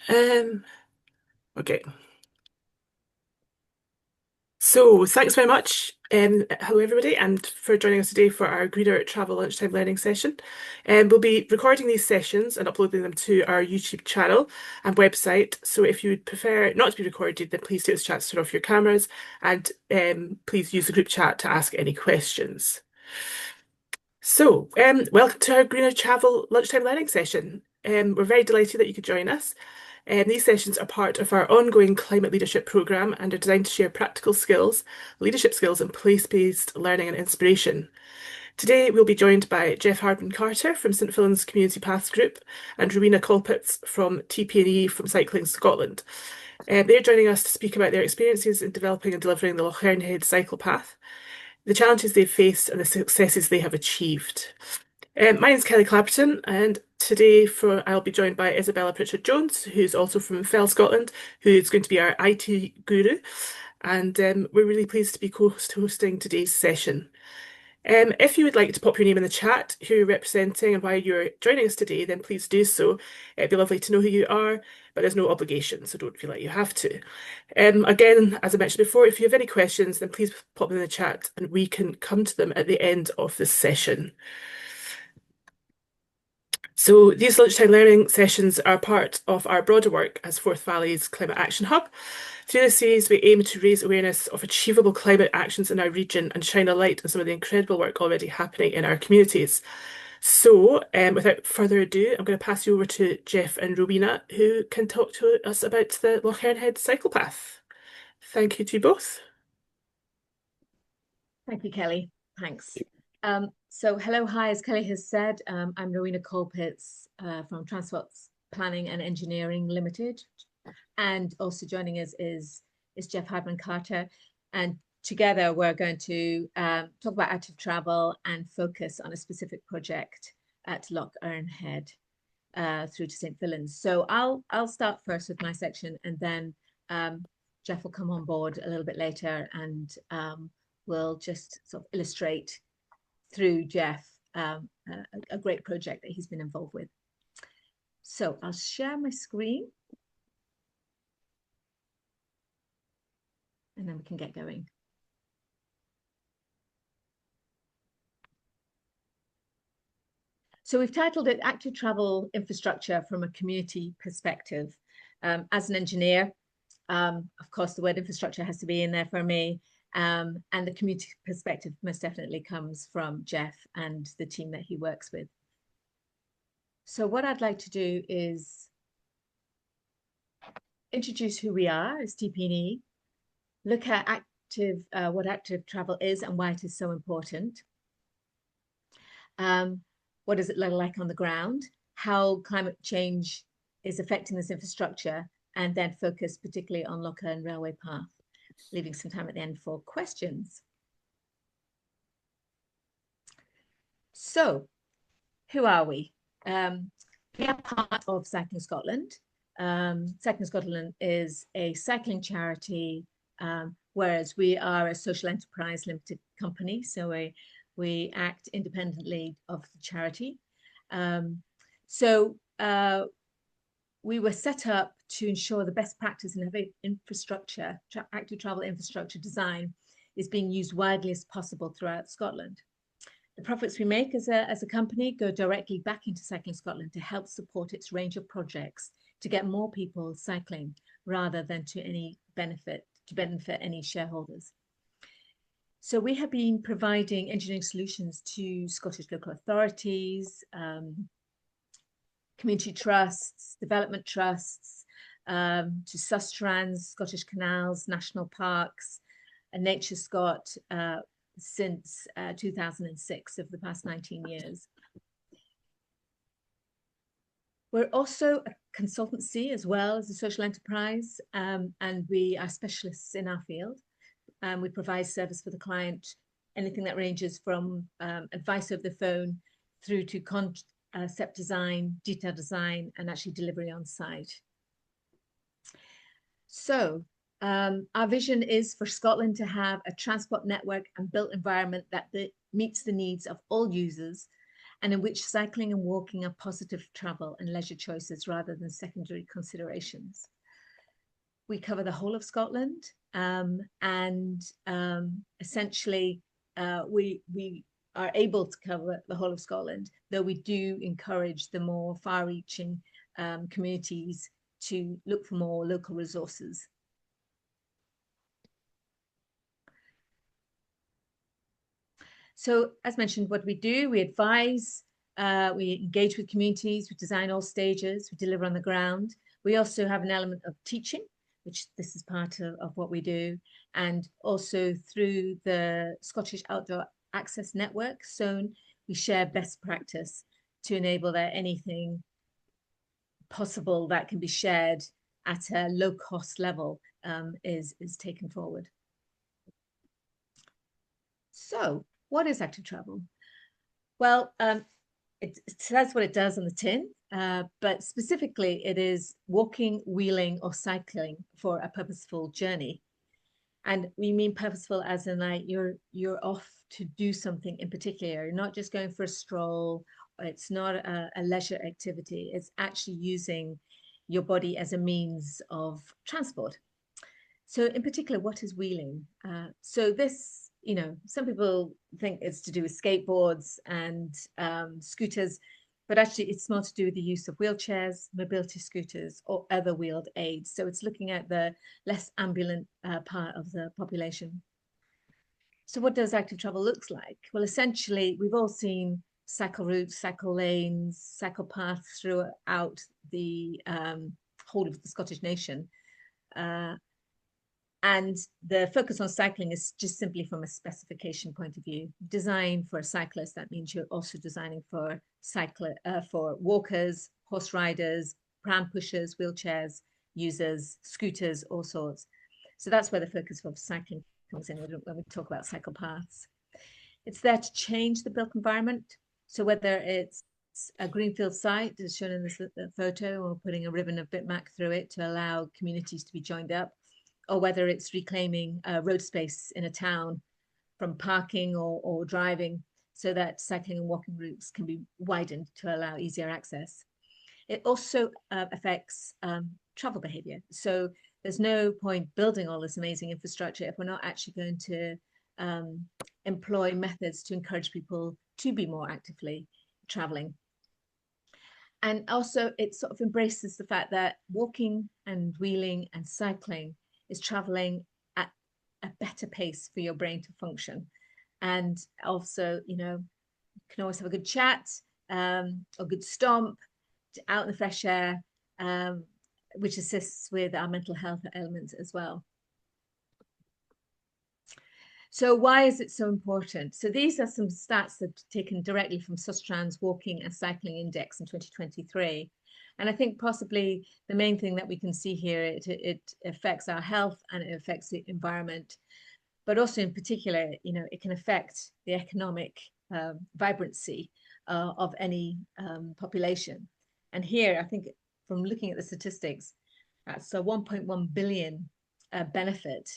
Um, okay. So thanks very much. Hello everybody, and for joining us today for our Greener Travel Lunchtime Learning session. We'll be recording these sessions and uploading them to our YouTube channel and website. So if you would prefer not to be recorded, then please take this chance to turn off your cameras and please use the group chat to ask any questions. So, welcome to our Greener Travel Lunchtime Learning session. We're very delighted that you could join us. These sessions are part of our ongoing climate leadership programme and are designed to share practical skills, leadership skills, and place-based learning and inspiration. Today, we'll be joined by Geoff Hardman-Carter from St Fillin's Community Paths Group and Rowena Colpitts from TP&E from Cycling Scotland. They're joining us to speak about their experiences in developing and delivering the Lochearnhead cycle path, the challenges they've faced, and the successes they have achieved. My name's Kelly Clapperton, and today I'll be joined by Isabella Pritchard-Jones, who's also from Fell, Scotland, who is going to be our IT guru. And we're really pleased to be co-hosting today's session. If you would like to pop your name in the chat, who you're representing and why you're joining us today, then please do so. It'd be lovely to know who you are, but there's no obligation, so don't feel like you have to. Again, as I mentioned before, if you have any questions, then please pop them in the chat and we can come to them at the end of this session. So these lunchtime learning sessions are part of our broader work as Forth Valley's Climate Action Hub. Through this series, we aim to raise awareness of achievable climate actions in our region and shine a light on some of the incredible work already happening in our communities. So, without further ado, I'm going to pass you over to Geoff and Rowena, who can talk to us about the Lochearnhead cycle path. Thank you to you both. Thank you, Kelly. Thanks. Hello, hi, as Kelly has said, I'm Rowena Colpitts from Transport Planning and Engineering Limited. And also joining us is Geoff Hardman-Carter. And together we're going to talk about active travel and focus on a specific project at Lochearnhead through to St Fillin. So I'll start first with my section, and then Geoff will come on board a little bit later, and we'll just sort of illustrate through Geoff a great project that he's been involved with. So I'll share my screen, and then we can get going. So we've titled it Active Travel Infrastructure from a Community Perspective. As an engineer, of course, the word infrastructure has to be in there for me. And the community perspective most definitely comes from Geoff and the team that he works with. So what I'd like to do is introduce who we are as TP&E, look at what active travel is and why it is so important. What does it look like on the ground? How climate change is affecting this infrastructure, and then focus particularly on Lochearn Railway Path, leaving some time at the end for questions. So, who are we? We are part of Cycling Scotland. Cycling Scotland is a cycling charity, whereas we are a social enterprise limited company. So we act independently of the charity. We were set up to ensure the best practice in infrastructure, active travel infrastructure design is being used widely as possible throughout Scotland. The profits we make as a company go directly back into Cycling Scotland to help support its range of projects to get more people cycling rather than to benefit any shareholders. So we have been providing engineering solutions to Scottish local authorities, community trusts, development trusts, to Sustrans, Scottish Canals, national parks, and Nature Scot since 2006, of the past 19 years. We're also a consultancy as well as a social enterprise, and we are specialists in our field. We provide service for the client, anything that ranges from advice over the phone through to concept design, detailed design, and actually delivery on site. So our vision is for Scotland to have a transport network and built environment that meets the needs of all users and in which cycling and walking are positive travel and leisure choices rather than secondary considerations. We cover the whole of Scotland, and essentially we are able to cover the whole of Scotland, though we do encourage the more far-reaching communities to look for more local resources. So as mentioned, what we do, we advise, we engage with communities, we design all stages, we deliver on the ground. We also have an element of teaching, which this is part of what we do, and also through the Scottish Outdoor Access Network, SOAN, we share best practice to enable that anything possible that can be shared at a low cost level is taken forward. So what is active travel? Well, it says what it does on the tin, but specifically it is walking, wheeling, or cycling for a purposeful journey. And we mean purposeful as in like you're off to do something in particular. You're not just going for a stroll. It's not a leisure activity. It's actually using your body as a means of transport. So in particular, what is wheeling? So this, you know, some people think it's to do with skateboards and scooters, but actually it's more to do with the use of wheelchairs, mobility scooters, or other wheeled aids. So it's looking at the less ambulant part of the population. So what does active travel looks like? Well, essentially, we've all seen cycle routes, cycle lanes, cycle paths throughout the whole of the Scottish nation. And the focus on cycling is just simply from a specification point of view. Design for a cyclist, that means you're also designing for for walkers, horse riders, pram pushers, wheelchairs, users, scooters, all sorts. So that's where the focus of cycling comes in when we talk about cycle paths. It's there to change the built environment. So whether it's a greenfield site, as shown in this photo, or putting a ribbon of bitmap through it to allow communities to be joined up, or whether it's reclaiming road space in a town from parking or driving so that cycling and walking routes can be widened to allow easier access. It also affects travel behavior. So there's no point building all this amazing infrastructure if we're not actually going to employ methods to encourage people to be more actively traveling. And also it sort of embraces the fact that walking and wheeling and cycling is traveling at a better pace for your brain to function. And also, you know, you can always have a good chat, a good stomp out in the fresh air, which assists with our mental health elements as well. So why is it so important? So these are some stats that are taken directly from Sustrans Walking and Cycling Index in 2023. And I think possibly the main thing that we can see here, it affects our health and it affects the environment, but also in particular, you know, it can affect the economic vibrancy of any population. And here, I think from looking at the statistics, that's a 1.1 billion benefit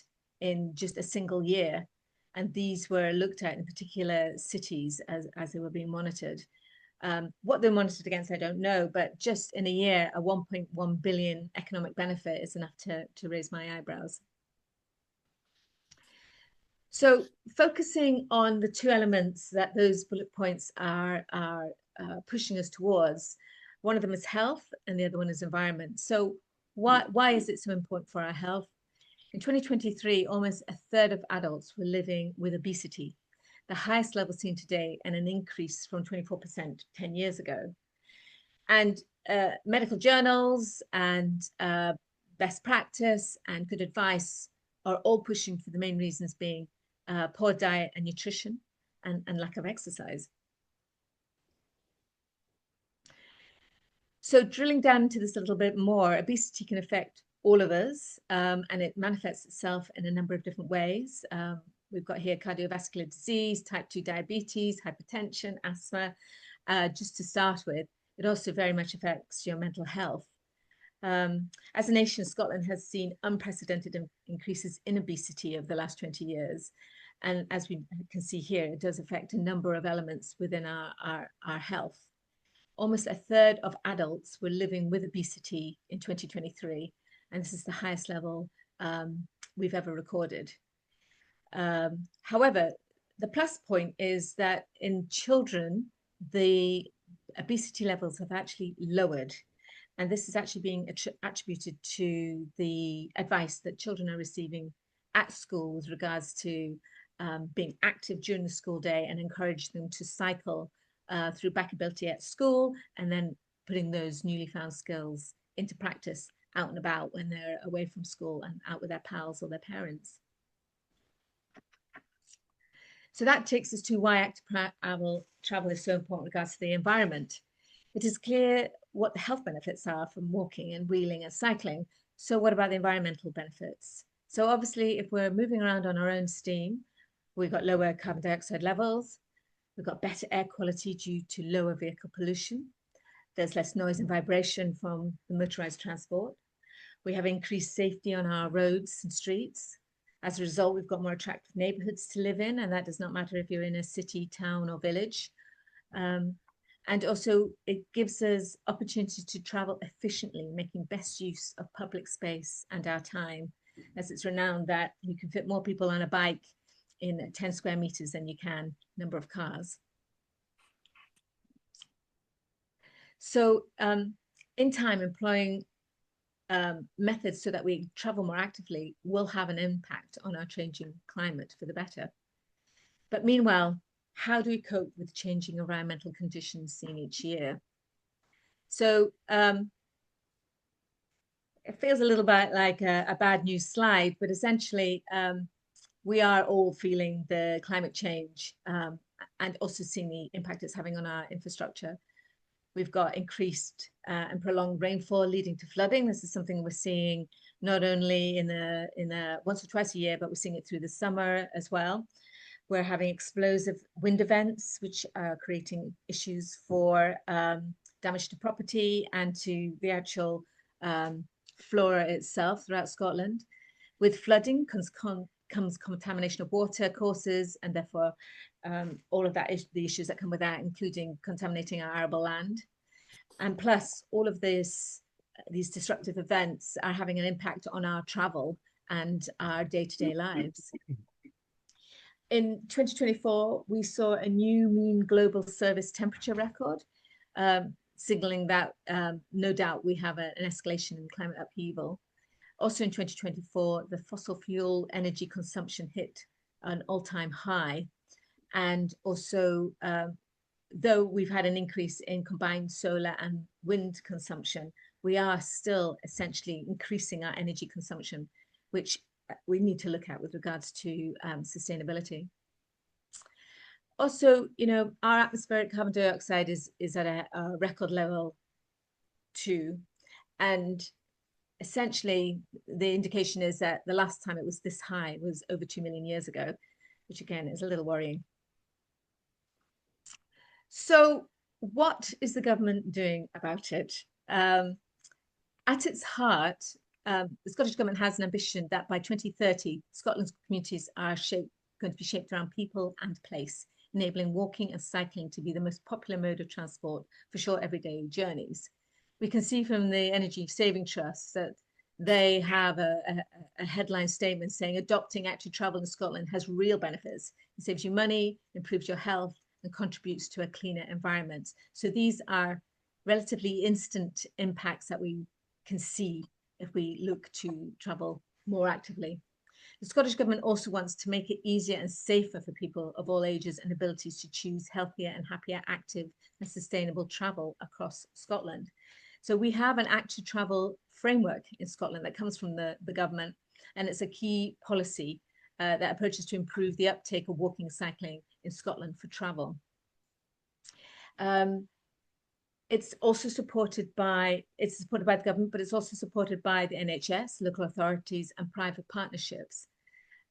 in just a single year. And these were looked at in particular cities as they were being monitored. What they're monitored against, I don't know, but just in a year, a 1.1 billion economic benefit is enough to raise my eyebrows. So focusing on the two elements that those bullet points are pushing us towards, one of them is health and the other one is environment. So why is it so important for our health? In 2023, almost a third of adults were living with obesity, the highest level seen today, and an increase from 24% 10 years ago. And medical journals and best practice and good advice are all pushing for the main reasons being poor diet and nutrition and lack of exercise. So drilling down into this a little bit more, obesity can affect all of us, and it manifests itself in a number of different ways. We've got here cardiovascular disease, type 2 diabetes, hypertension, asthma, just to start with. It also very much affects your mental health. As a nation, Scotland has seen unprecedented increases in obesity over the last 20 years. And as we can see here, it does affect a number of elements within our health. Almost a third of adults were living with obesity in 2023, and this is the highest level we've ever recorded. However, the plus point is that in children, the obesity levels have actually lowered. And this is actually being attributed to the advice that children are receiving at school with regards to being active during the school day and encourage them to cycle through backability at school, and then putting those newly found skills into practice out and about when they're away from school and out with their pals or their parents. So that takes us to why active travel is so important with regards to the environment. It is clear what the health benefits are from walking and wheeling and cycling. So what about the environmental benefits? So obviously, if we're moving around on our own steam, we've got lower carbon dioxide levels, we've got better air quality due to lower vehicle pollution, there's less noise and vibration from the motorized transport, we have increased safety on our roads and streets. As a result, we've got more attractive neighborhoods to live in, and that does not matter if you're in a city, town, or village. And also, it gives us opportunity to travel efficiently, making best use of public space and our time, as it's renowned that you can fit more people on a bike in 10 square meters than you can number of cars. So in time, employing methods so that we travel more actively will have an impact on our changing climate for the better. But meanwhile, how do we cope with changing environmental conditions seen each year? So it feels a little bit like a bad news slide, but essentially we are all feeling the climate change and also seeing the impact it's having on our infrastructure. We've got increased and prolonged rainfall leading to flooding. This is something we're seeing not only in the once or twice a year, but we're seeing it through the summer as well. We're having explosive wind events, which are creating issues for damage to property and to the actual flora itself throughout Scotland. With flooding comes contamination of water courses, and therefore all of that is the issues that come with that, including contaminating our arable land. And plus, all of these disruptive events are having an impact on our travel and our day-to-day lives. In 2024, we saw a new mean global service temperature record, signaling that no doubt we have an escalation in climate upheaval. Also in 2024, the fossil fuel energy consumption hit an all-time high. And also, though we've had an increase in combined solar and wind consumption, we are still essentially increasing our energy consumption, which we need to look at with regards to sustainability. Also, our atmospheric carbon dioxide is at a record level too. And essentially, the indication is that the last time it was this high was over 2 million years ago, which again is a little worrying. So what is the government doing about it? At its heart, the Scottish Government has an ambition that by 2030, Scotland's communities are going to be shaped around people and place, enabling walking and cycling to be the most popular mode of transport for short everyday journeys. We can see from the Energy Saving Trust that they have a headline statement saying adopting active travel in Scotland has real benefits. It saves you money, improves your health, and contributes to a cleaner environment. So these are relatively instant impacts that we can see if we look to travel more actively. The Scottish Government also wants to make it easier and safer for people of all ages and abilities to choose healthier and happier, active and sustainable travel across Scotland. So we have an active travel framework in Scotland that comes from the government, and it's a key policy that approaches to improve the uptake of walking and cycling in Scotland for travel. It's also supported by the government, but it's also supported by the NHS, local authorities, and private partnerships.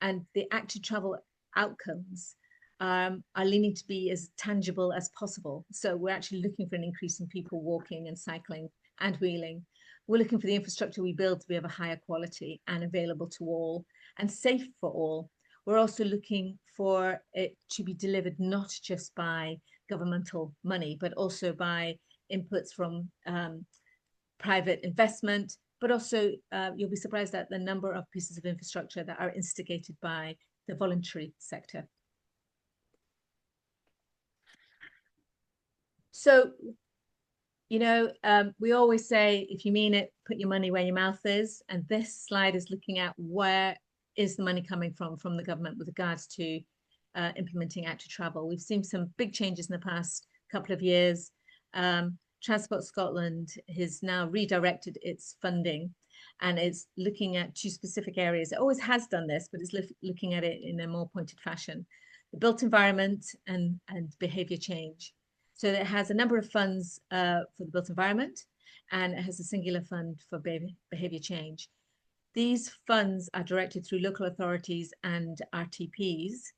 And the active travel outcomes are leaning to be as tangible as possible. So we're actually looking for an increase in people walking and cycling and wheeling. We're looking for the infrastructure we build to be of a higher quality and available to all and safe for all. we're also looking for it to be delivered not just by governmental money, but also by inputs from private investment, but also you'll be surprised at the number of pieces of infrastructure that are instigated by the voluntary sector. So, we always say, if you mean it, put your money where your mouth is. And this slide is looking at where is the money coming from the government with regards to implementing Act to Travel. We've seen some big changes in the past couple of years. Transport Scotland has now redirected its funding, and it's looking at two specific areas. It always has done this, but it's looking at it in a more pointed fashion: the built environment and behaviour change. So it has a number of funds for the built environment, and it has a singular fund for behaviour change. These funds are directed through local authorities and RTPs.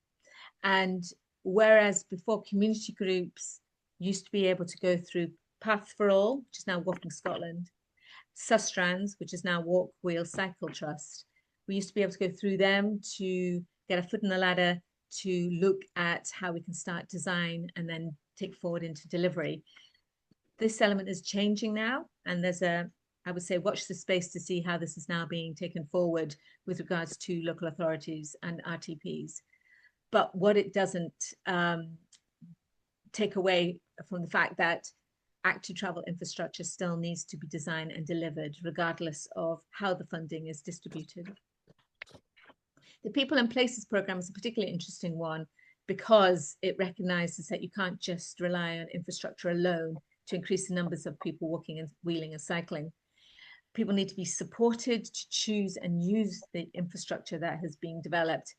And whereas before, community groups used to be able to go through Path for All, which is now Walking Scotland, Sustrans, which is now Walk, Wheel, Cycle Trust, we used to be able to go through them to get a foot in the ladder to look at how we can start design and then take forward into delivery. This element is changing now, and there's I would say, watch the space to see how this is now being taken forward with regards to local authorities and RTPs. But what it doesn't take away from the fact that Act to Travel infrastructure still needs to be designed and delivered, regardless of how the funding is distributed. The People and Places programme is a particularly interesting one because it recognises that you can't just rely on infrastructure alone to increase the numbers of people walking and wheeling and cycling. People need to be supported to choose and use the infrastructure that has been developed.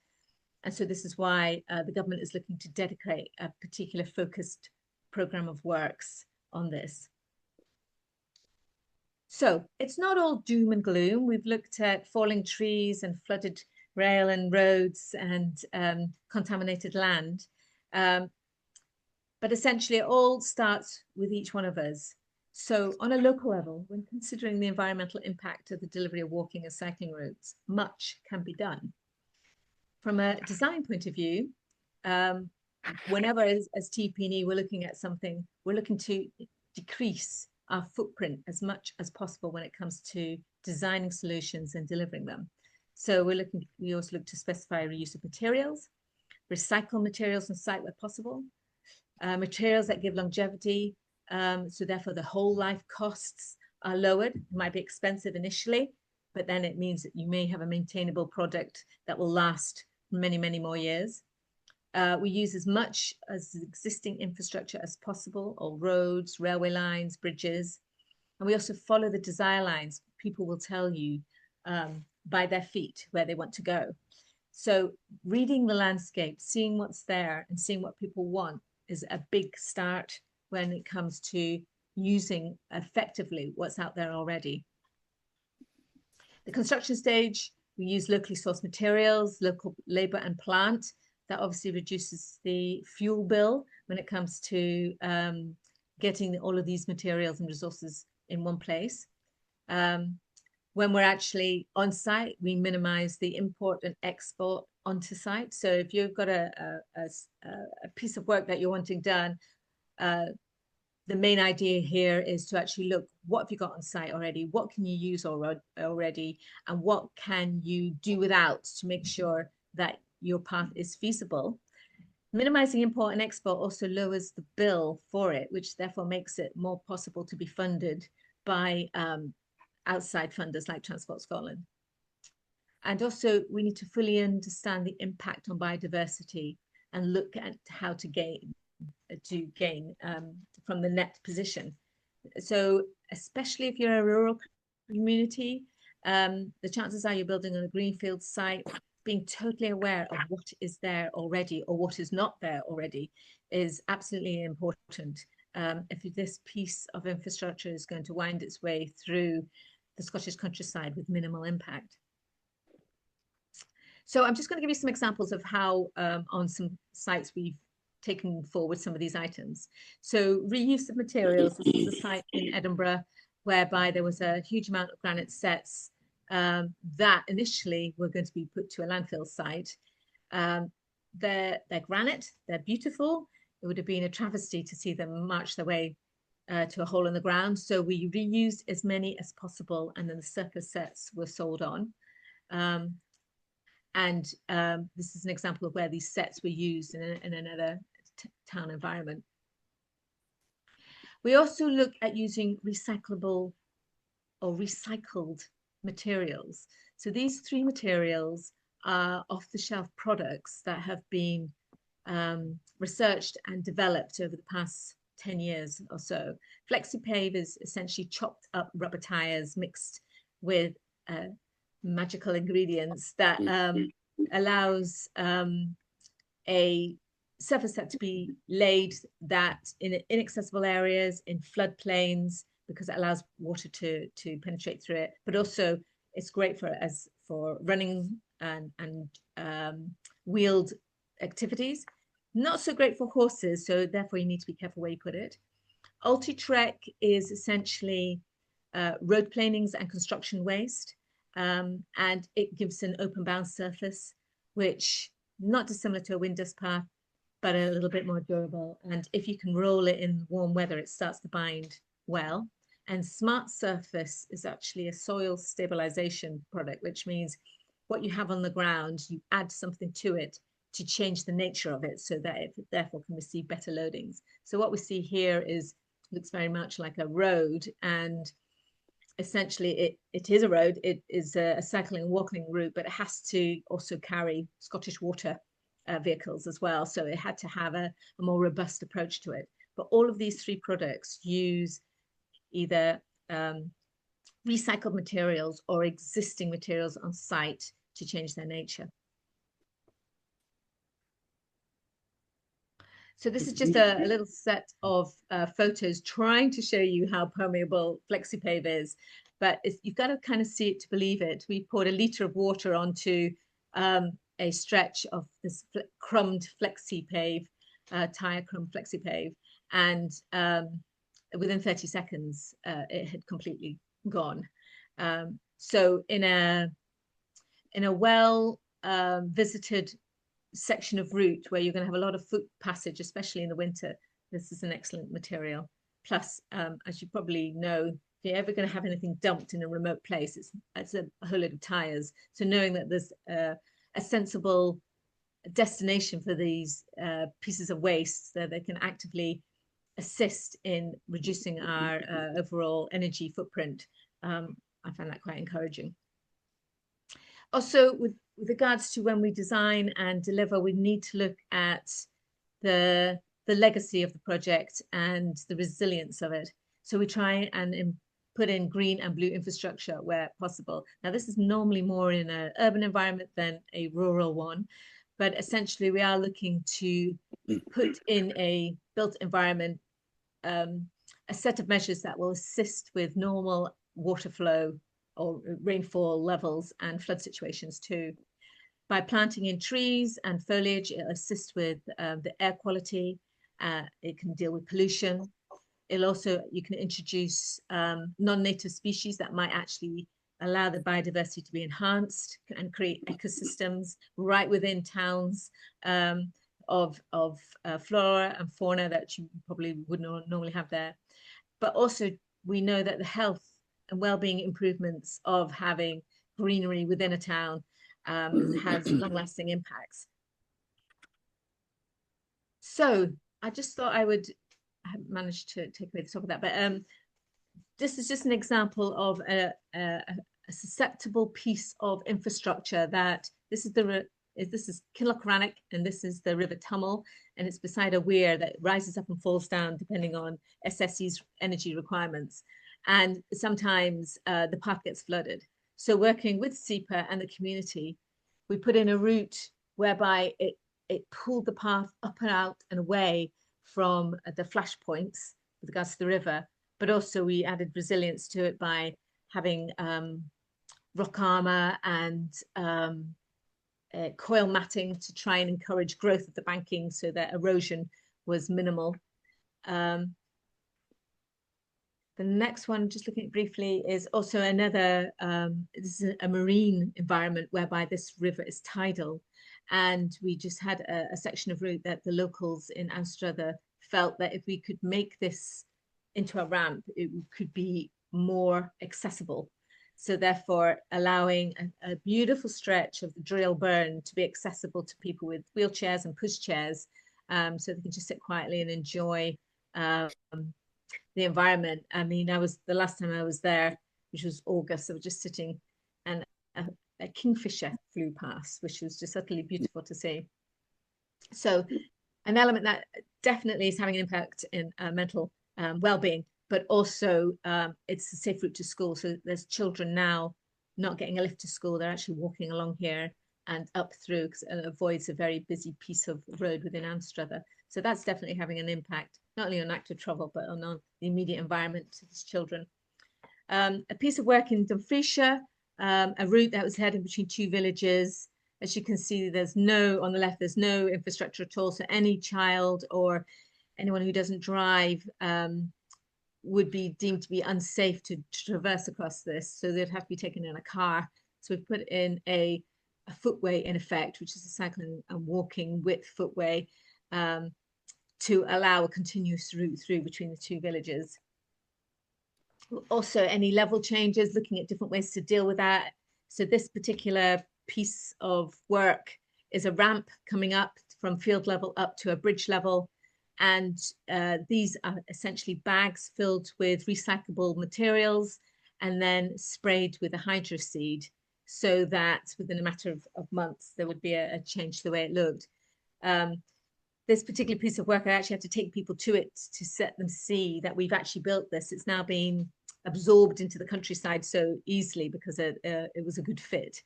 And so this is why the government is looking to dedicate a particular focused programme of works on this. So it's not all doom and gloom. We've looked at falling trees and flooded rail and roads and contaminated land. But essentially it all starts with each one of us. So on a local level, when considering the environmental impact of the delivery of walking and cycling routes, much can be done. From a design point of view, whenever as TP&E we're looking at something, we're looking to decrease our footprint as much as possible when it comes to designing solutions and delivering them. So we also look to specify reuse of materials, recycle materials on site where possible, materials that give longevity, so therefore the whole life costs are lowered. It might be expensive initially, but then it means that you may have a maintainable product that will last many, many more years. We use as much as existing infrastructure as possible, all roads, railway lines, bridges. And we also follow the desire lines. People will tell you by their feet where they want to go. So reading the landscape, seeing what's there and seeing what people want is a big start when it comes to using effectively what's out there already. The construction stage, we use locally sourced materials, local labour and plant. That obviously reduces the fuel bill when it comes to getting all of these materials and resources in one place. When we're actually on site, we minimize the import and export onto site. So if you've got a piece of work that you're wanting done, the main idea here is to actually look, what have you got on site already? What can you use already? And what can you do without to make sure that your path is feasible? Minimizing import and export also lowers the bill for it, which therefore makes it more possible to be funded by outside funders like Transport Scotland. And also we need to fully understand the impact on biodiversity and look at how to gain from the net position. So especially if you're a rural community, the chances are you're building on a greenfield site. Being totally aware of what is there already or what is not there already is absolutely important. If this piece of infrastructure is going to wind its way through the Scottish countryside with minimal impact. So I'm just going to give you some examples of how on some sites we've taken forward some of these items. So reuse of materials. This was a site in Edinburgh whereby there was a huge amount of granite sets that initially were going to be put to a landfill site. They're granite, they're beautiful. It would have been a travesty to see them march their way to a hole in the ground. So we reused as many as possible, and then the surplus sets were sold on. Um, and this is an example of where these sets were used in another town environment. We also look at using recyclable or recycled materials. So these three materials are off-the-shelf products that have been researched and developed over the past 10 years or so. FlexiPave is essentially chopped up rubber tires mixed with magical ingredients that allows a surface set to be laid that in inaccessible areas, in floodplains, because it allows water to penetrate through it, but also it's great for running and wheeled activities. Not so great for horses, so therefore you need to be careful where you put it. Ulti-Trek is essentially road planings and construction waste, and it gives an open bounce surface, which not dissimilar to a wind dust path, but a little bit more durable. And if you can roll it in warm weather, it starts to bind well. And Smart Surface is actually a soil stabilization product, which means what you have on the ground, you add something to it to change the nature of it so that it therefore can receive better loadings. So what we see here looks very much like a road, and essentially it is a road. It is a cycling and walking route, but it has to also carry Scottish water vehicles as well. So it had to have a more robust approach to it. But all of these three products use either recycled materials or existing materials on site to change their nature. So this is just a little set of photos trying to show you how permeable FlexiPave is, but you've got to kind of see it to believe it. We poured a litre of water onto a stretch of this crumbed FlexiPave, tire crumb FlexiPave, and within 30 seconds, it had completely gone. So in a well visited section of route where you're going to have a lot of foot passage, especially in the winter, this is an excellent material. Plus, as you probably know, if you're ever going to have anything dumped in a remote place, it's a whole load of tires. So knowing that there's a sensible destination for these pieces of waste, so they can actively assist in reducing our overall energy footprint, I find that quite encouraging. Also, with regards to when we design and deliver, we need to look at the legacy of the project and the resilience of it. So we try and put in green and blue infrastructure where possible. Now, this is normally more in an urban environment than a rural one, but essentially we are looking to put in a built environment a set of measures that will assist with normal water flow or rainfall levels and flood situations too. By planting in trees and foliage, it'll assist with the air quality. It can deal with pollution. You can introduce non-native species that might actually allow the biodiversity to be enhanced and create ecosystems right within towns of flora and fauna that you probably wouldn't normally have there. But also, we know that the health and well-being improvements of having greenery within a town has long-lasting impacts. So I just thought I haven't managed to take away the top of that, but this is just an example of a susceptible piece of infrastructure that this is Lochearnhead, and this is the River Tummel, and it's beside a weir that rises up and falls down depending on SSE's energy requirements. And sometimes the path gets flooded. So working with SEPA and the community, we put in a route whereby it pulled the path up and out and away from the flash points with regards to the river, but also we added resilience to it by having rock armor and coil matting to try and encourage growth of the banking so that erosion was minimal. The next one, just looking at briefly, is also another, this is a marine environment whereby this river is tidal. And we just had a section of route that the locals in Anstruther felt that if we could make this into a ramp, it could be more accessible. So therefore, allowing a beautiful stretch of the drill burn to be accessible to people with wheelchairs and pushchairs, so they can just sit quietly and enjoy the environment. I mean, the last time I was there, which was August, I was just sitting, and a kingfisher flew past, which was just utterly beautiful to see. So an element that definitely is having an impact in mental well-being, but also it's a safe route to school. So there's children now not getting a lift to school. They're actually walking along here and up through, because it avoids a very busy piece of road within Anstruther. So that's definitely having an impact, not only on active travel, but on the immediate environment to these children. A piece of work in Dumfriesshire, a route that was heading between two villages. As you can see, on the left, there's no infrastructure at all. So any child or anyone who doesn't drive would be deemed to be unsafe to traverse across this. So they'd have to be taken in a car. So we've put in a footway in effect, which is a cycling and walking width footway, to allow a continuous route through between the two villages. Also, any level changes, looking at different ways to deal with that. So this particular piece of work is a ramp coming up from field level up to a bridge level. And these are essentially bags filled with recyclable materials and then sprayed with a hydro seed, so that within a matter of months, there would be a change to the way it looked. This particular piece of work, I actually have to take people to it to set them see that we've actually built this. It's now been absorbed into the countryside so easily because it was a good fit.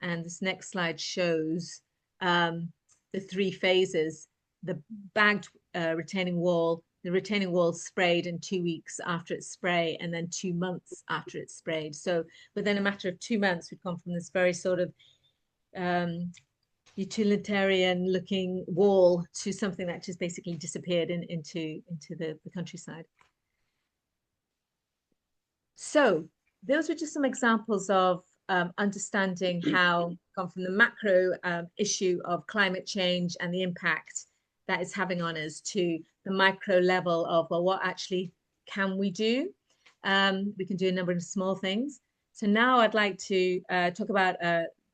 And this next slide shows the three phases: the bagged retaining wall, the retaining wall sprayed in 2 weeks after it's sprayed, and then 2 months after it's sprayed. So within a matter of 2 months, we've gone from this very sort of utilitarian looking wall to something that just basically disappeared into the countryside. So those were just some examples of understanding how gone from the macro issue of climate change and the impact that is having on us to the micro level of, well, what actually can we do? We can do a number of small things. So now I'd like to talk about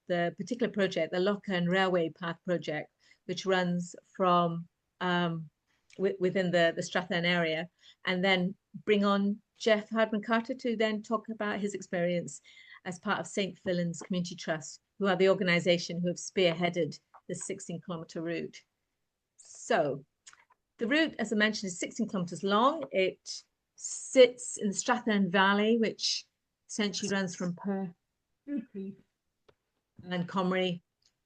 the particular project, the Lochearnhead Railway Path project, which runs from within the Strathern area, and then bring on Geoff Hardman-Carter to then talk about his experience as part of St. Fillin's Community Trust, who are the organisation who have spearheaded the 16-kilometre route. So the route, as I mentioned, is 16 kilometres long. It sits in the Strathern Valley, which essentially runs from Perth and Comrie,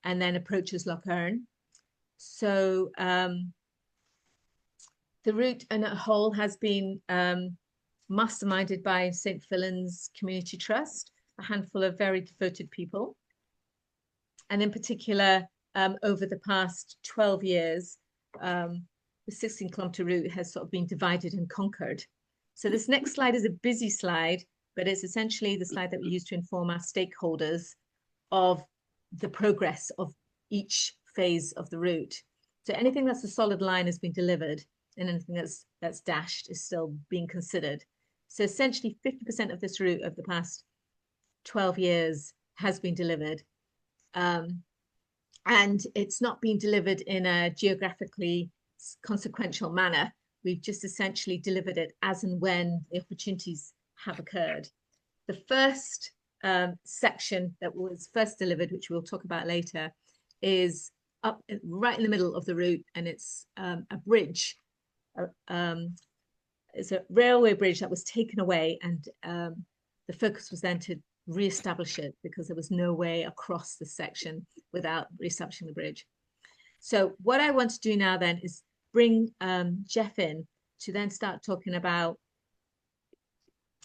and then approaches Lochearn. So the route in a whole has been masterminded by St. Fillin's Community Trust, a handful of very devoted people. And in particular, over the past 12 years, the 16-kilometre route has sort of been divided and conquered. So this next slide is a busy slide, but it's essentially the slide that we use to inform our stakeholders of the progress of each phase of the route. So anything that's a solid line has been delivered, and anything that's dashed is still being considered. So essentially 50% of this route over the past 12 years has been delivered. And it's not been delivered in a geographically consequential manner. We've just essentially delivered it as and when the opportunities have occurred. The first section that was first delivered, which we'll talk about later, is up right in the middle of the route, and it's a bridge. It's a railway bridge that was taken away, and the focus was then to re-establish it because there was no way across the section without re-establishing the bridge. So what I want to do now then is bring Geoff in to then start talking about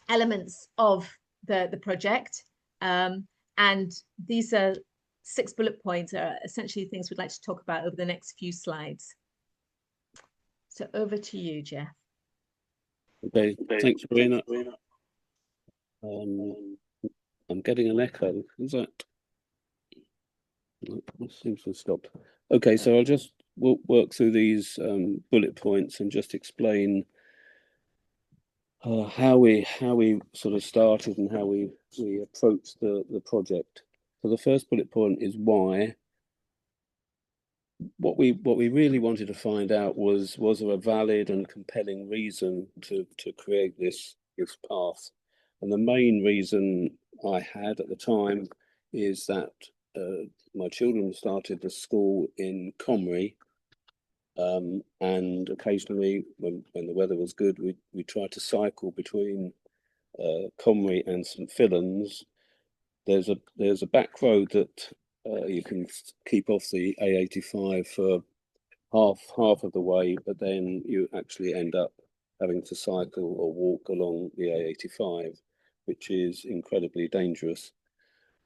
elements of the project. And these are 6 bullet points, are essentially things we'd like to talk about over the next few slides. So over to you, Geoff. Okay, thanks, Rowena. I'm getting an echo, is that? It seems to have stopped. Okay, so I'll just work through these bullet points and just explain how we sort of started and how we approached the project. So the first bullet point is why. What we really wanted to find out was there a valid and compelling reason to create this path? And the main reason I had at the time is that my children started the school in Comrie, and occasionally when the weather was good, we tried to cycle between Comrie and St Fillan's. There's a back road that you can keep off the A85 for half of the way, but then you actually end up having to cycle or walk along the A85, which is incredibly dangerous.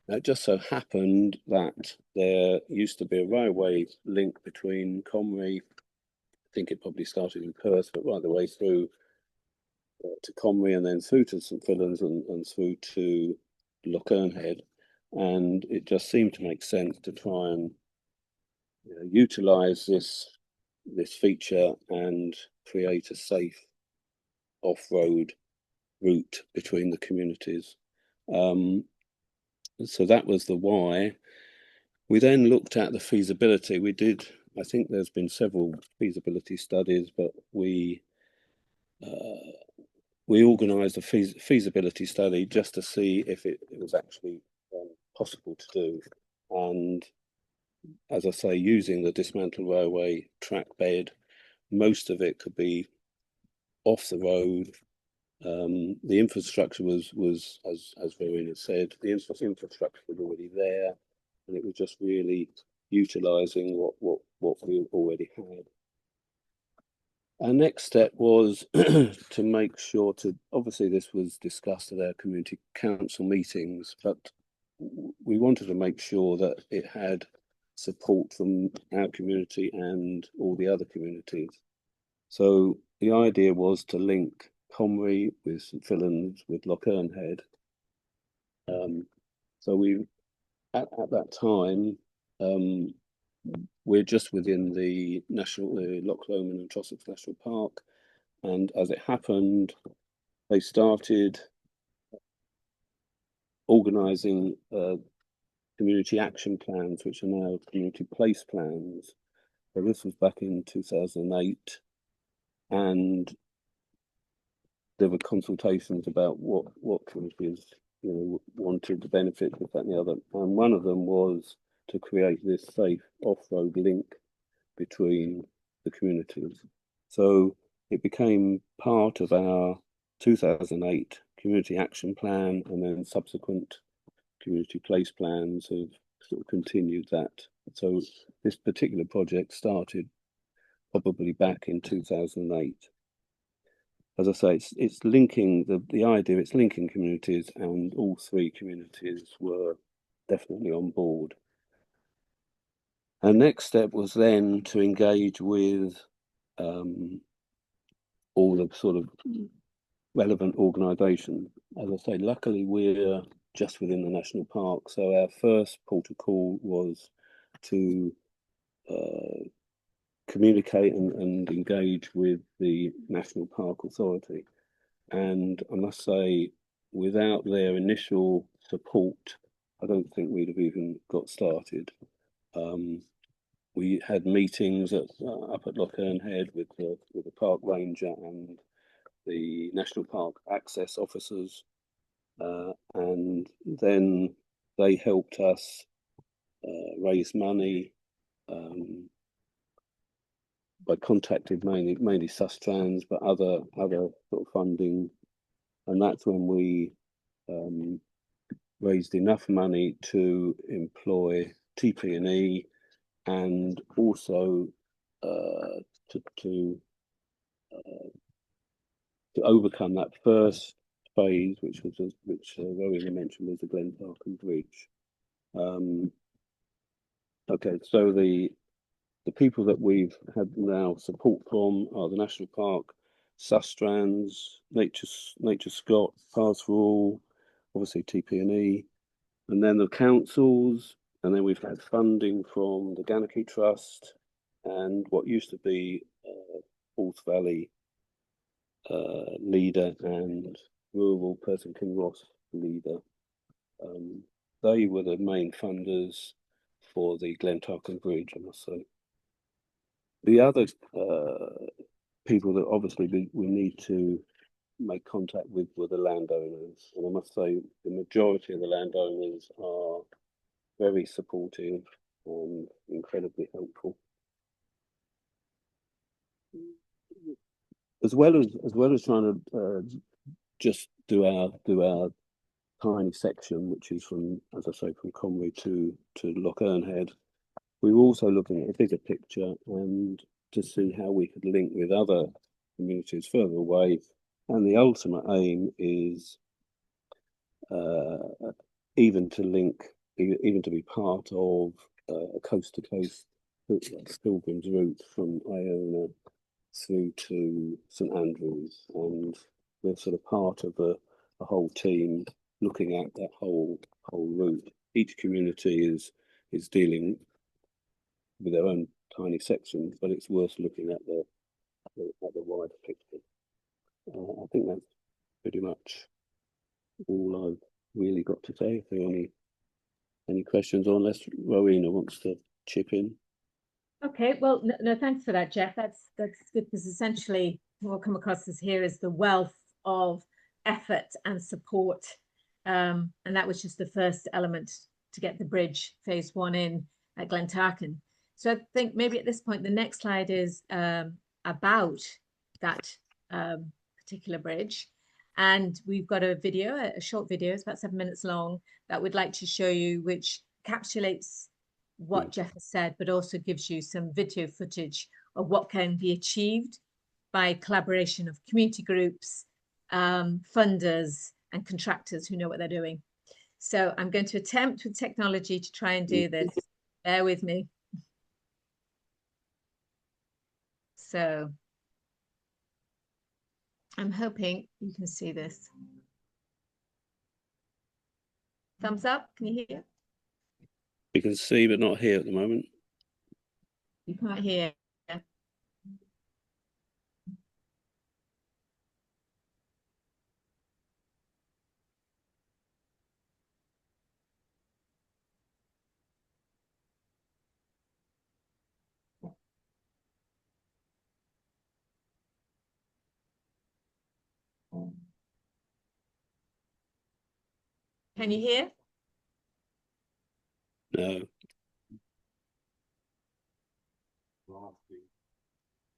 Now, it just so happened that there used to be a railway link between Comrie, I think it probably started in Perth, but right the way through to Comrie and then through to St Fillan's and through to Lochearnhead. And it just seemed to make sense to try and utilize this feature and create a safe off-road route between the communities. So that was the why. We then looked at the feasibility. I think there's been several feasibility studies, but we organised a feasibility study just to see if it was actually possible to do. And as I say, using the dismantled railway track bed, most of it could be off the road. The infrastructure was as Rowena said, the infrastructure was already there, and it was just really utilising what we already had. Our next step was to make sure obviously this was discussed at our community council meetings, but we wanted to make sure that it had support from our community and all the other communities. So the idea was to link Comrie with St Fillan's with Lochearnhead. So we at that time we're just within the Loch Lomond and Trossachs National Park, and as it happened, they started organising community action plans, which are now community place plans. So this was back in 2008, and there were consultations about what communities wanted the benefits of that and the other, and one of them was to create this safe off-road link between the communities. So it became part of our 2008 community action plan, and then subsequent community place plans have sort of continued that. So this particular project started probably back in 2008. As I say, it's linking the idea. It's linking communities, and all three communities were definitely on board. Our next step was then to engage with all the sort of relevant organisations. As I say, luckily we're just within the national park, so our first port of call was to communicate and engage with the National Park Authority. And I must say, without their initial support, I don't think we'd have even got started. We had meetings up at Lochearnhead with the park ranger and the national park access officers, and then they helped us raise money by contacting mainly Sustrans, but other sort of funding, and that's when we raised enough money to employ TP&E and also to overcome that first phase, which Rowena mentioned, was the Glen Parkin Bridge. Okay, so the people that we've had now support from are the National Park, Sustrans, Nature Scott, Paths for All, obviously TP&E, and then the councils, And then we've had funding from the Ganachie Trust and what used to be Forth Valley leader and rural Person Kinross leader. They were the main funders for the Glentarkin Bridge, I must say. The other people that obviously we need to make contact with were the landowners. And I must say the majority of the landowners are very supportive and incredibly helpful. As well as trying to just do our tiny section, which is from, as I say, from Conwy to Lochearnhead, we were also looking at a bigger picture and to see how we could link with other communities further away. And the ultimate aim is even to be part of a coast-to-coast pilgrim's route from Iona through to St Andrews, and we're sort of part of a whole team looking at that whole route. Each community is dealing with their own tiny sections, but it's worth looking at the wider picture. I think that's pretty much all I've really got to say. If there are any questions, or unless Rowena wants to chip in. Okay, well, no, thanks for that, Geoff. That's good, because essentially what will come across as here is the wealth of effort and support. And that was just the first element to get the bridge phase 1 in at Glentarkin. So I think maybe at this point, the next slide is about that particular bridge. And we've got a video, a short video, it's about 7 minutes long, that we'd like to show you, which encapsulates what Geoff has said, but also gives you some video footage of what can be achieved by collaboration of community groups, funders, and contractors who know what they're doing. So I'm going to attempt with technology to try and do this. Bear with me. So I'm hoping you can see this. Thumbs up, can you hear? You can see, but not hear at the moment. You can't hear. Can you hear? No.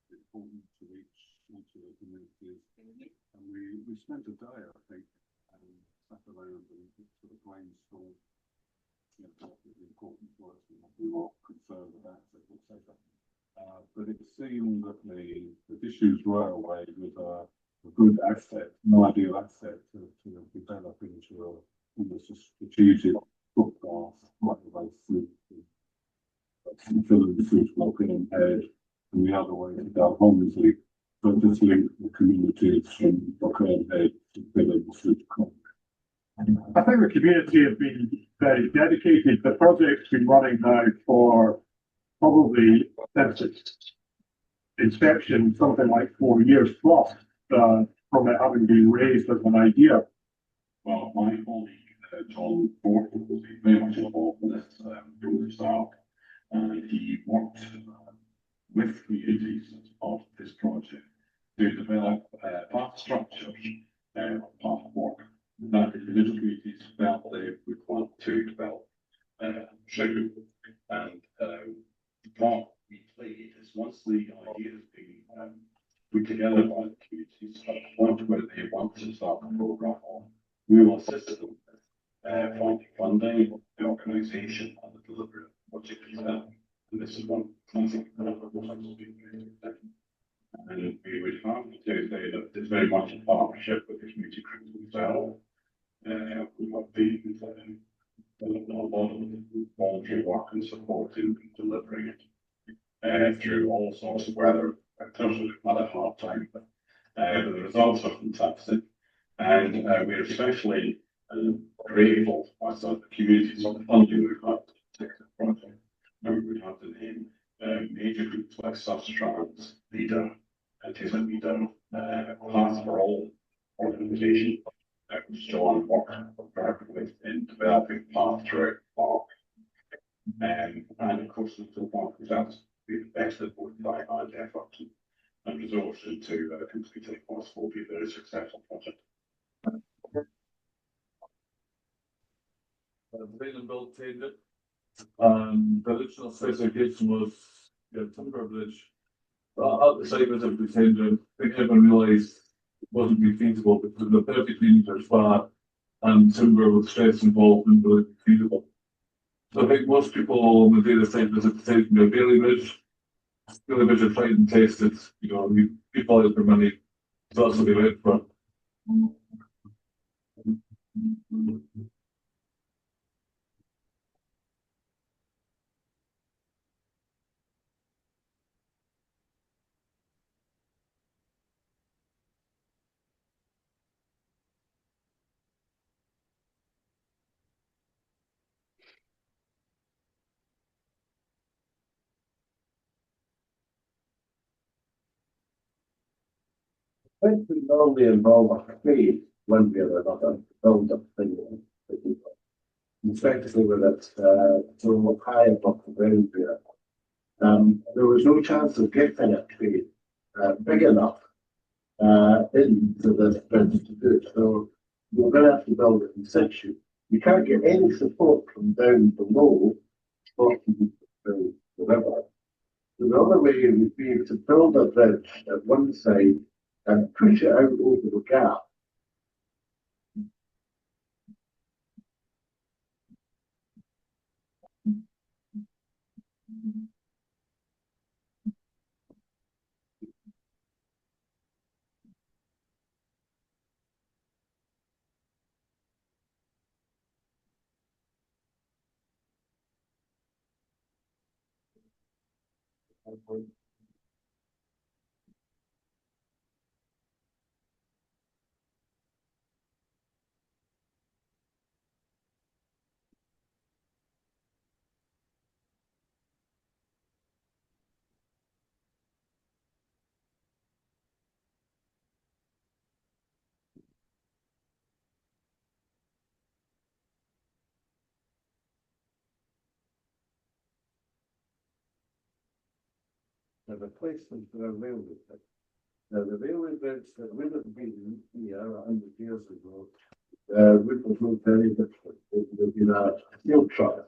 Important to reach each of the communities, and we spent a day, I think, sat around and sort of brainstormed, what was important for us and what we were concerned about, etc. But it seemed that the issues railway was a good asset, an ideal asset to develop into almost a strategic footpath right the way through Fillin through to Lochearnhead, and the other way to go Holmesley, but just link the communities from Lochearnhead to Fillin through to Conwy. I think the community have been very dedicated. The project's been running now for probably since its inception, something like 4 years plus, from it having been raised as an idea. Well, my colleague John Ford was very much involved in this from the start, and he worked with communities as part of this project to develop path structures of path work that individual communities felt they would want to develop through. And the part we played is once the idea has been put together by the communities at the point where they want to start the programme on, we will assist them finding funding, the organisation, and the delivery of the project itself. And this is one classic example of what has been doing. And we would have to say that it's very much a partnership with the community groups themselves. We have been a lot of voluntary work and support in delivering it through all sorts of weather. In terms of another hard time, but the results are fantastic, and we're especially grateful as the communities for the funding we've got, major groups like Substance, Leader, and Tesla Leader, Path for All organization, which John worked with in developing Path throughout the park. And of course, the park results we've invested both time and effort and resource into completing what's will be a very successful project. Design and build tender. The original specification was timber bridge. At the site was a tender. I think everyone realised it wasn't really feasible because the 33 metres far and timber with stress involved and really feasible. So I think most people on the data site visit taking a Bailey Bridge. Bailey Bridge are tried and tested, people out their money. So that's what they went for. I think we normally involve a trade one way or another to build up things. Especially with it so high above the ground there. There was no chance of getting a trade big enough into this bridge to do it. So we're going to have to build it in situ. You can't get any support from down below the river. So the other way would be to build a bridge at one side and push it out over the gap. The replacement for a railway bridge. Now, the railway bridge that would have been here 100 years ago would have looked very different. It would have been a steel truck.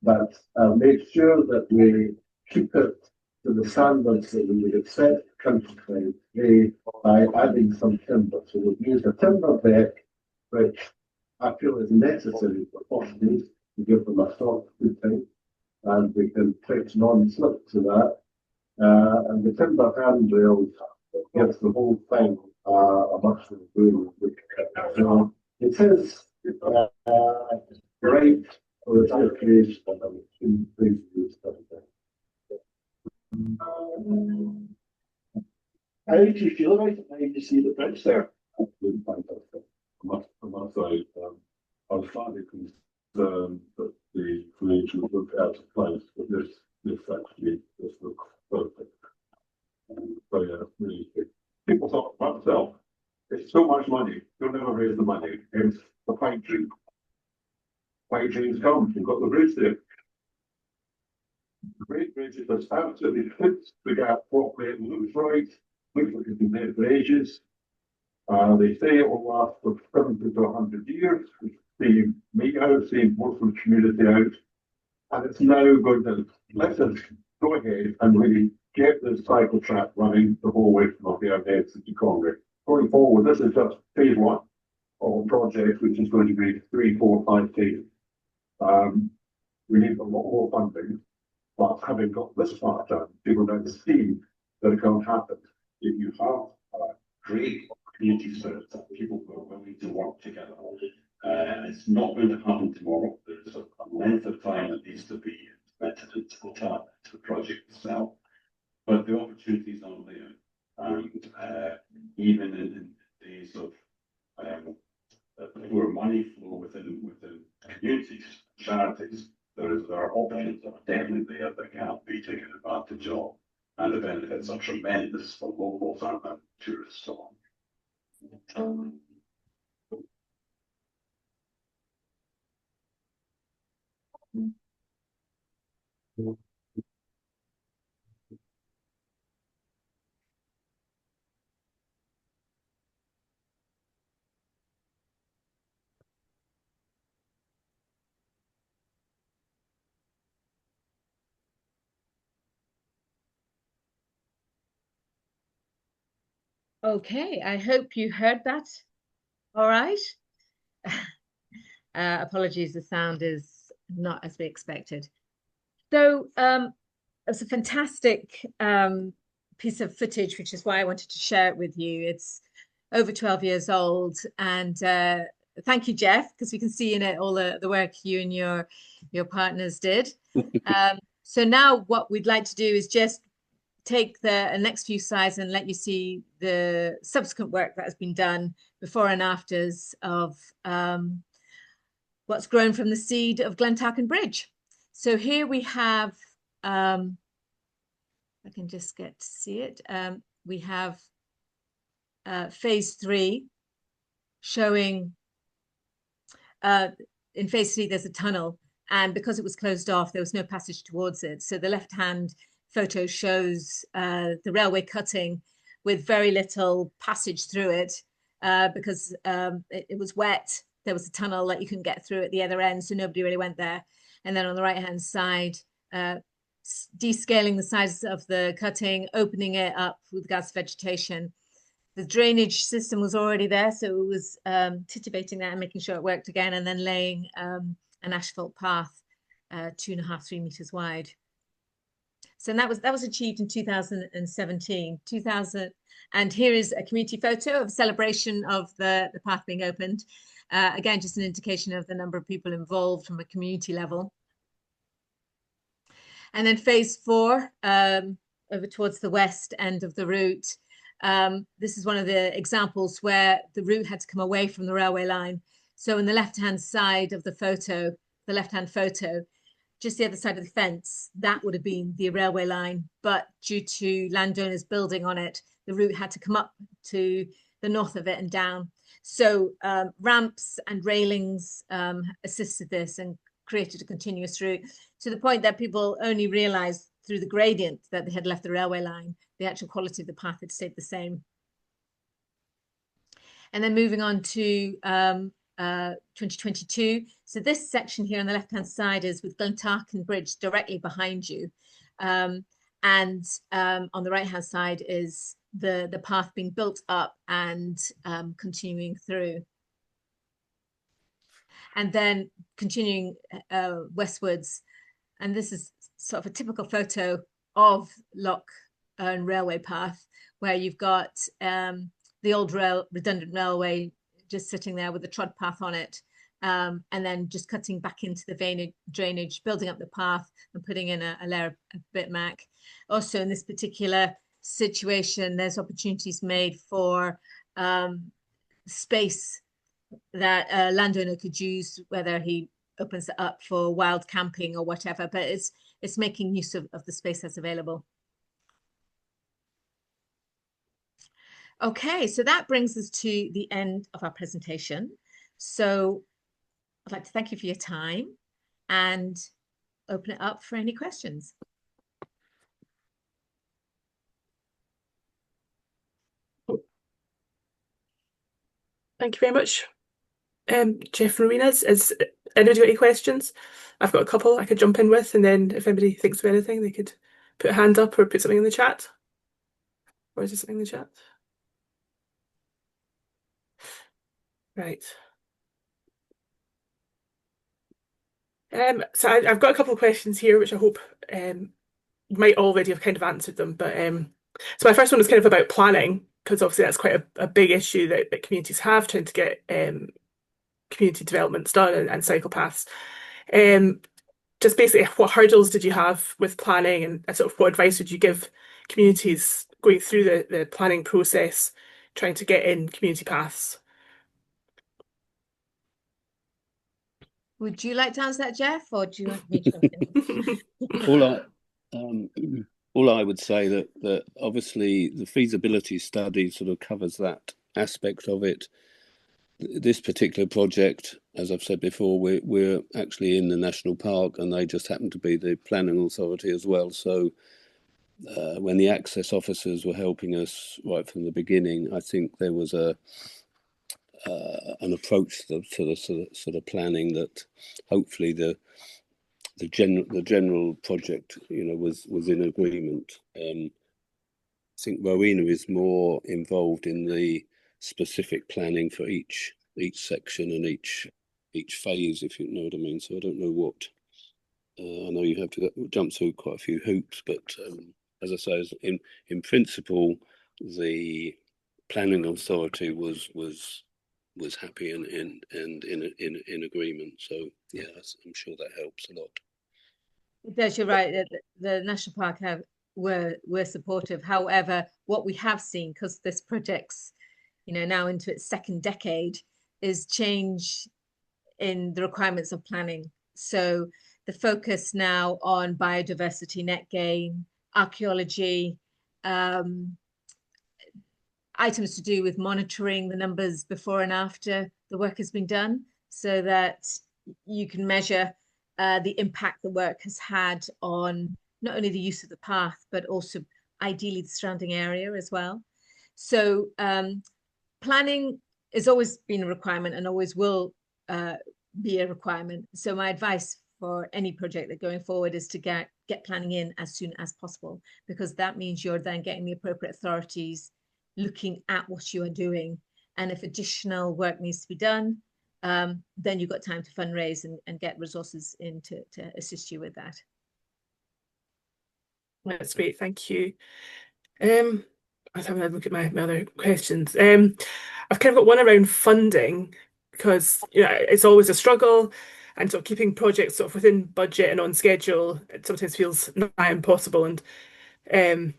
But make sure that we keep it to the standards that we would accept countryside today by adding some timber. So we've used a timber deck, which I feel is necessary for horses to give them a soft footing. And we can fix non-slip to that. And the timber handrails gives the whole thing a much improved look. So it is great for its location and in places. How did you feel about it? How did you see the bridge there? Absolutely fantastic. From my side, I was slightly concerned that the creation would look out of place, but this looks perfect. So yeah, really good. People talk about themselves. It's so much money. You'll never raise the money. It's the pipe dream. Pipe dreams come. You've got the bridge there. The great bridge is absolutely fits the gap properly. It looks right. Looks like it's been there for ages. They say it will last for 70 to 100 years, which save me out, save most of the community out. And it's now going to let us go ahead and really get the cycle track running the whole way from Lochearnhead to Conwy. Going forward, this is just phase one of a project which is going to be 3, 4, 5 phases. We need a lot more funding, but having got this part done, people now see that it can't happen. If you have great community service that people who are willing to work together, it's not going to happen tomorrow. There's a length of time that needs to be invested into the project itself, but the opportunities are there. And even in days of poor money flow within communities, charities, there are options that are definitely there that can be taken advantage of, and the benefits are tremendous for locals and tourists along. Okay, I hope you heard that. All right. Apologies, the sound is not as we expected. So it's a fantastic piece of footage, which is why I wanted to share it with you. It's over 12 years old, and thank you, Geoff, because we can see in it all the work you and your partners did. So now what we'd like to do is just take the next few slides and let you see the subsequent work that has been done before and afters of what's grown from the seed of Glentarkin Bridge. So here we have, I can just get to see it. We have phase 3 showing, in phase 3, there's a tunnel, and because it was closed off, there was no passage towards it. So the left-hand photo shows the railway cutting with very little passage through it because it was wet. There was a tunnel that you couldn't get through at the other end, so nobody really went there. And then on the right-hand side, descaling the size of the cutting, opening it up with gas vegetation. The drainage system was already there, so it was titivating that and making sure it worked again, and then laying an asphalt path 2.5, 3 meters wide. So that was achieved in 2017. And here is a community photo of a celebration of the path being opened. Again, just an indication of the number of people involved from a community level. And then phase 4, over towards the west end of the route. This is one of the examples where the route had to come away from the railway line. So on the left-hand side of the photo, the left-hand photo, just the other side of the fence, that would have been the railway line. But due to landowners building on it, the route had to come up to the north of it and down. So ramps and railings assisted this and created a continuous route, to the point that people only realized through the gradient that they had left the railway line. The actual quality of the path had stayed the same. And then moving on to 2022. So this section here on the left-hand side is with Glentarkin Bridge directly behind you. And on the right-hand side is the path being built up and continuing through. And then continuing westwards. And this is sort of a typical photo of Lochearnhead railway path, where you've got the old redundant railway just sitting there with the trod path on it, and then just cutting back into the drainage, building up the path and putting in a layer of bitmac. Also in this particular situation, there's opportunities made for space that a landowner could use, whether he opens it up for wild camping or whatever, but it's making use of the space that's available. Okay, so that brings us to the end of our presentation. So I'd like to thank you for your time and open it up for any questions. Thank you very much. Geoff and Rowena, is anybody got any questions? I've got a couple I could jump in with, and then if anybody thinks of anything, they could put a hand up or put something in the chat. Or is there something in the chat? Right. So I've got a couple of questions here, which I hope you might already have kind of answered them. But so my first one is kind of about planning, because obviously that's quite a big issue that communities have, trying to get community developments done and cycle paths. Just basically, what hurdles did you have with planning, and sort of what advice would you give communities going through the planning process, trying to get in community paths? Would you like to answer that, Geoff, or do you want me to jump in? All I um, all I would say that obviously the feasibility study sort of covers that aspect of it. This particular project, as I've said before, we're actually in the national park, and they just happen to be the planning authority as well. So when the access officers were helping us right from the beginning, I think there was an approach to the sort of planning that hopefully the general project, was in agreement. I think Rowena is more involved in the specific planning for each section and each phase, if you know what I mean. So I don't know what. I know you have to jump through quite a few hoops, but as I say, in principle, the planning authority was happy and in agreement. So yeah, I'm sure that helps a lot. It does, you're right. The National Park were supportive. However, what we have seen, because this project's now into its second decade, is change in the requirements of planning. So the focus now on biodiversity net gain, archaeology, items to do with monitoring the numbers before and after the work has been done, so that you can measure the impact the work has had on not only the use of the path, but also ideally the surrounding area as well. So planning has always been a requirement and always will be a requirement. So my advice for any project that going forward is to get planning in as soon as possible, because that means you're then getting the appropriate authorities looking at what you are doing. And if additional work needs to be done, then you've got time to fundraise and get resources in to assist you with that. That's great, thank you. I was having a look at my other questions. I've kind of got one around funding, because it's always a struggle, and sort of keeping projects sort of within budget and on schedule, it sometimes feels nigh impossible. And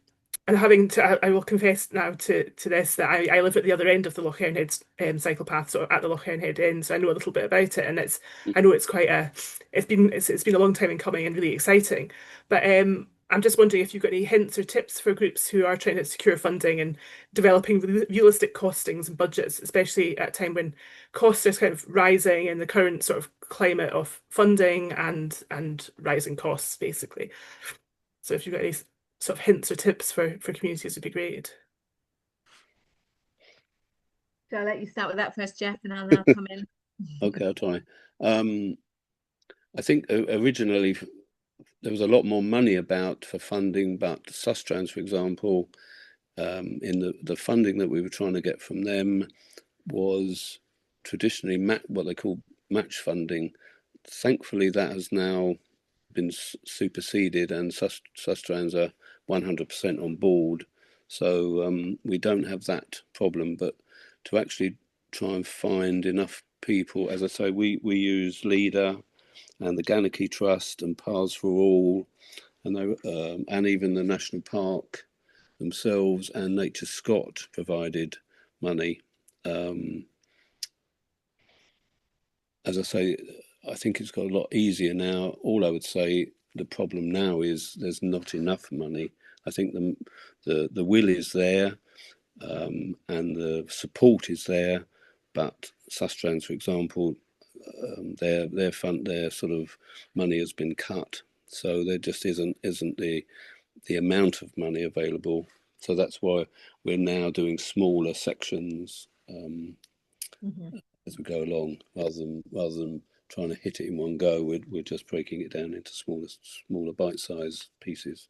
having to, I will confess now to this, that I live at the other end of the Lochearnhead cycle path, so at the Lochearnhead end, so I know a little bit about it, and I know it's quite it's been a long time in coming and really exciting. But I'm just wondering if you've got any hints or tips for groups who are trying to secure funding and developing realistic costings and budgets, especially at a time when costs are kind of rising in the current sort of climate of funding and rising costs, basically. So if you've got any sort of hints or tips for communities, would be great. So I'll let you start with that first, Geoff, and I'll come in. Okay, I'll try. I think originally there was a lot more money about for funding, but Sustrans, for example, in the funding that we were trying to get from them was traditionally what they call match funding. Thankfully, that has now been superseded, and Sustrans are 100% on board. So we don't have that problem. But to actually try and find enough people, as I say, we use LEADER and the Ganachie Trust and Paths for All, and even the National Park themselves and Nature Scott provided money. As I say, I think it's got a lot easier now. All I would say, the problem now is there's not enough money. I think the will is there, and the support is there, but Sustrans, for example, their sort of money has been cut, so there just isn't the amount of money available. So that's why we're now doing smaller sections as we go along, rather than trying to hit it in one go. We're just breaking it down into smaller bite-sized pieces.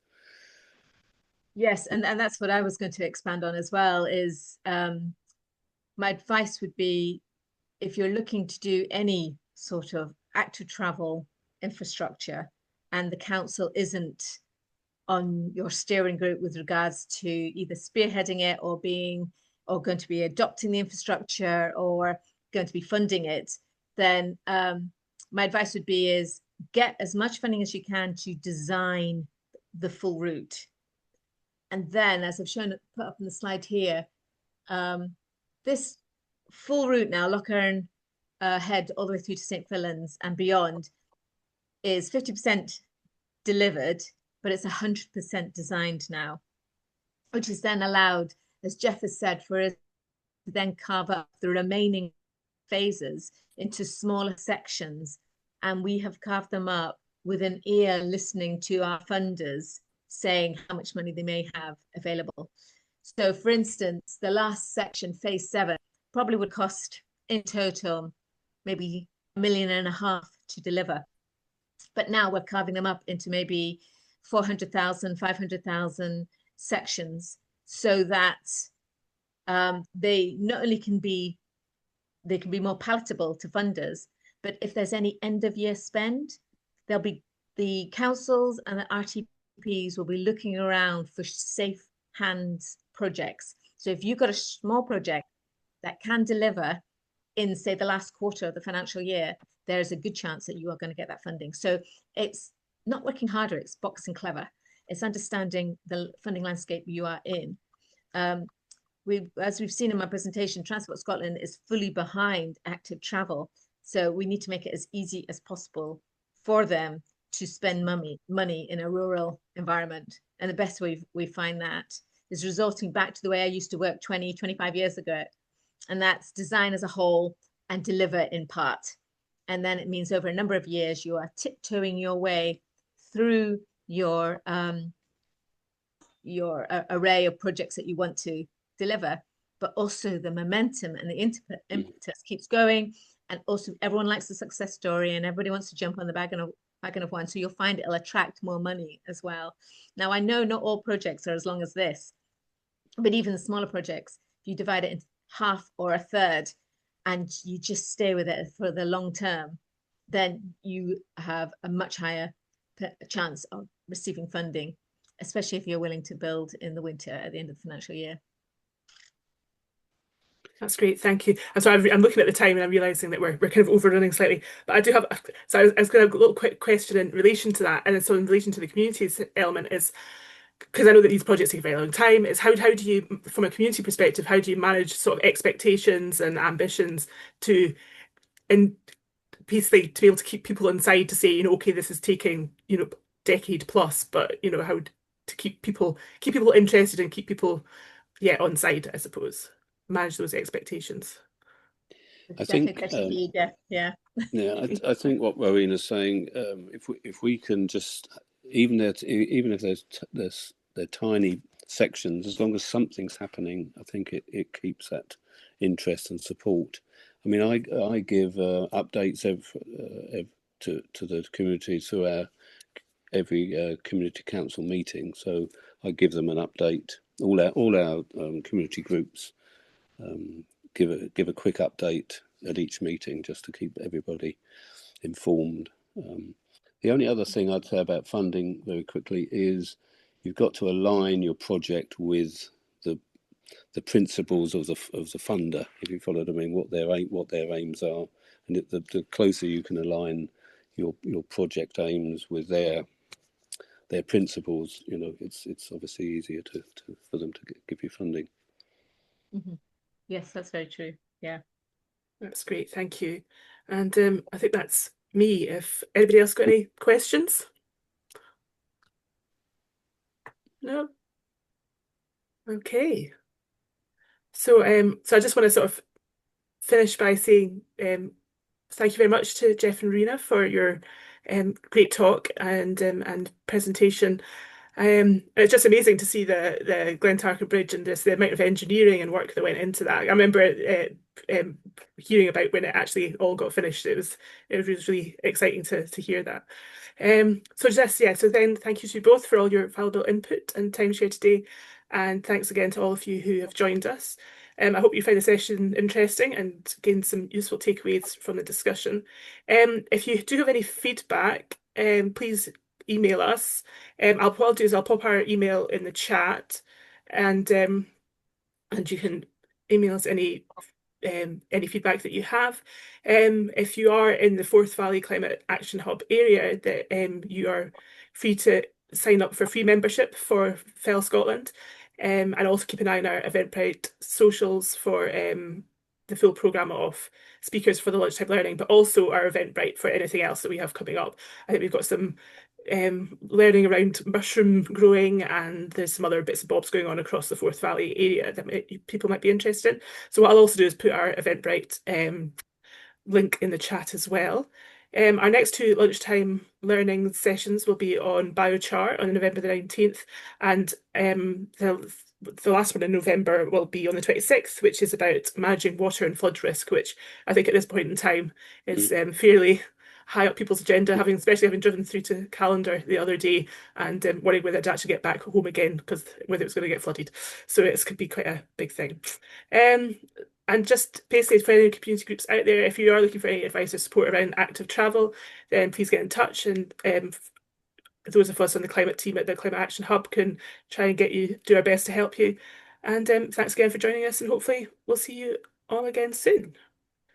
Yes, and that's what I was going to expand on as well, is my advice would be, if you're looking to do any sort of active travel infrastructure and the council isn't on your steering group with regards to either spearheading it or going to be adopting the infrastructure or going to be funding it, then my advice would be is get as much funding as you can to design the full route. And then, as I've put up in the slide here, this full route now, Lochearn Head all the way through to St. Fillin's and beyond is 50% delivered, but it's 100% designed now, which is then allowed, as Geoff has said, for us to then carve up the remaining phases into smaller sections. And we have carved them up with an ear listening to our funders saying how much money they may have available. So for instance, the last section, phase 7, probably would cost in total maybe £1.5 million to deliver. But now we're carving them up into maybe 400,000, 500,000 sections, so that they not only can be more palatable to funders, but if there's any end of year spend, there'll be the councils and the RTPs will be looking around for safe hands projects. So if you've got a small project that can deliver in, say, the last quarter of the financial year, there's a good chance that you are going to get that funding. So it's not working harder, it's boxing clever. It's understanding the funding landscape you are in. As we've seen in my presentation, Transport Scotland is fully behind active travel. So we need to make it as easy as possible for them to spend money in a rural environment. And the best way we find that is resorting back to the way I used to work 20, 25 years ago. And that's design as a whole and deliver in part. And then it means over a number of years, you are tiptoeing your way through your array of projects that you want to deliver, but also the momentum and the impetus keeps going. And also everyone likes a success story and everybody wants to jump on the wagon of one. So you'll find it'll attract more money as well. Now, I know not all projects are as long as this, but even the smaller projects, if you divide it into half or a third and you just stay with it for the long term, then you have a much higher chance of receiving funding, especially if you're willing to build in the winter at the end of the financial year. That's great, thank you. And so I'm looking at the time and I'm realising that we're kind of overrunning slightly. But I do have, so I was going to have a little quick question in relation to that. And so in relation to the communities element is, because I know that these projects take a very long time, is how do you, from a community perspective, how do you manage sort of expectations and ambitions to, and basically to be able to keep people inside to say, okay, this is taking, decade plus, but how to keep people interested and keep people, on side, I suppose, manage those expectations. I think, yeah. Yeah, I think what Rowena's saying, if we can just, even if they're tiny sections, as long as something's happening, I think it keeps that interest and support. I mean, I give updates to the community through every community council meeting. So I give them an update. All our community groups give a quick update at each meeting just to keep everybody informed. The only other thing I'd say about funding very quickly is you've got to align your project with the principles of the funder, if you follow what I mean, what their aims are, and the closer you can align your project aims with their principles, it's obviously easier for them to give you funding. Mm-hmm. Yes, that's very true. Yeah. That's great, thank you. And I think that's me. If anybody else got any questions? No? Okay. So so I just want to sort of finish by saying thank you very much to Geoff and Rowena for your great talk and presentation. It's just amazing to see the Glentarkin Bridge and the amount of engineering and work that went into that. I remember hearing about when it actually all got finished. It was really exciting to hear that. So then thank you to you both for all your valuable input and time shared today, and thanks again to all of you who have joined us. I hope you found the session interesting and gained some useful takeaways from the discussion. If you do have any feedback, please email us. What I'll do is I'll pop our email in the chat, and you can email us any feedback that you have. If you are in the Forth Valley Climate Action Hub area, that you are free to sign up for free membership for Fell Scotland, and also keep an eye on our Eventbrite socials for the full programme of speakers for the Lunchtime Learning, but also our Eventbrite for anything else that we have coming up. I think we've got some learning around mushroom growing, and there's some other bits and bobs going on across the Forth Valley area that people might be interested in. So what I'll also do is put our Eventbrite link in the chat as well. Our next two lunchtime learning sessions will be on biochar on November the 19th, and the last one in November will be on the 26th, which is about managing water and flood risk, which I think at this point in time is fairly high up people's agenda, especially having driven through to Callander the other day and worrying whether to actually get back home again because whether it was going to get flooded. So it could be quite a big thing. And just basically for any community groups out there, if you are looking for any advice or support around active travel, then please get in touch. And those of us on the climate team at the Climate Action Hub can try and do our best to help you. And thanks again for joining us, and hopefully we'll see you all again soon.